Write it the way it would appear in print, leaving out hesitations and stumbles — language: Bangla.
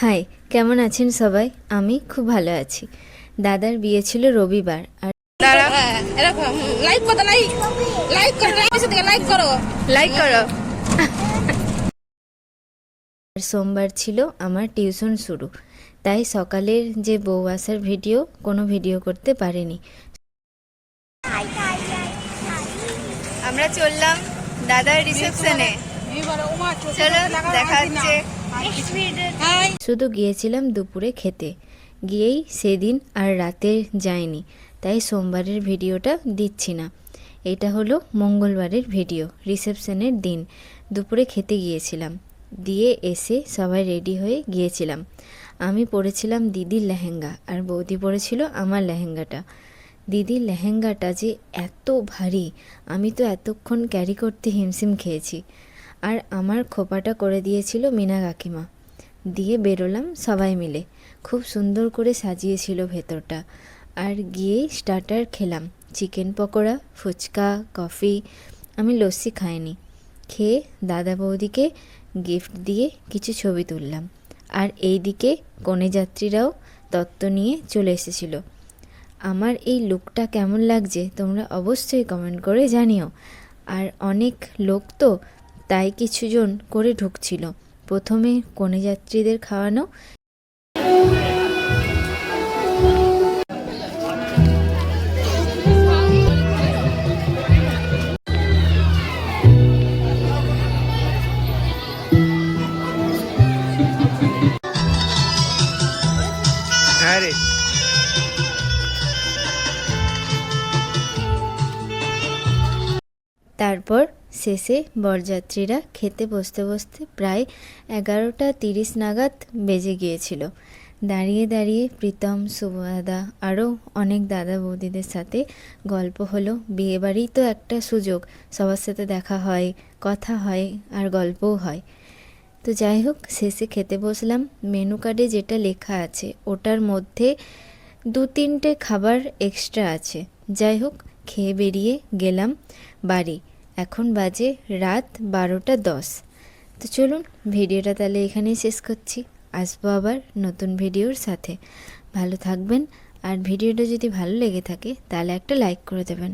হাই, কেমন আছেন সবাই? আমি খুব ভালো আছি। দাদার বিয়ে ছিল রবিবার, আর লাইক করো, লাইক লাইক করো, লাইক করো, লাইক করো। সোমবার ছিল আমার টিউশন শুরু। তাই সকালের যে বউ আসার কোনো ভিডিও করতে পারিনি। আমরা চললাম দাদার রিসেপশনে। চলো দেখা হচ্ছে। শুধু গিয়েছিলাম দুপুরে খেতে, গিয়েই সেদিন আর রাতে যাইনি, তাই সোমবারের ভিডিওটা দিচ্ছি না। এটা হলো মঙ্গলবারের ভিডিও, রিসেপশনের দিন দুপুরে খেতে গিয়েছিলাম। দিয়ে এসে সবাই রেডি হয়ে গিয়েছিলাম। আমি পরেছিলাম দিদির লেহেঙ্গা আর বৌদি পরেছিল আমার লেহেঙ্গাটা। দিদির লেহেঙ্গাটা যে এত ভারী, আমি তো এতক্ষণ ক্যারি করতে হিমশিম খেয়েছি। আর আমার খোপাটা করে দিয়েছিল মিনা কাকিমা। দিয়ে বেরোলাম সবাই মিলে, খুব সুন্দর করে সাজিয়েছিল ভেতরটা। আর গিয়েই স্টার্টার খেলাম, চিকেন পকোড়া, ফুচকা, কফি। আমি লস্যি খাইনি। খেয়ে দাদা বৌদিকে গিফট দিয়ে কিছু ছবি তুললাম। আর এইদিকে কনে যাত্রীরাও তত্ত্ব নিয়ে চলে এসেছিল। আমার এই লুকটা কেমন লাগছে তোমরা অবশ্যই কমেন্ট করে জানিও। আর অনেক লোক তো, তাই কিছুজন করে ঢুকছিল। প্রথমে কনে যাত্রীদের খাওয়ানো, তারপর শেষে বরযাত্রীরা খেতে বসতে বসতে প্রায় 11:30 নাগাদ বেজে গিয়েছিল। দাঁড়িয়ে দাঁড়িয়ে প্রীতম, শুভদাদা আরও অনেক দাদা বৌদিদের সাথে গল্প হলো। বিয়েবাড়ি তো একটা সুযোগ, সবার সাথে দেখা হয়, কথা হয় আর গল্পও হয়। তো যাই হোক, শেষে খেতে বসলাম। মেনু কার্ডে যেটা লেখা আছে ওটার মধ্যে 2-3টে খাবার এক্সট্রা আছে। যাই হোক, খেয়ে বেরিয়ে গেলাম বাড়ি। এখন বাজে রাত 12:10। তো চলুন ভিডিওটা তাহলে এখানেই শেষ করছি। আসবো আবার নতুন ভিডিওর সাথে। ভালো থাকবেন, আর ভিডিওটা যদি ভালো লেগে থাকে তাহলে একটা লাইক করে দেবেন।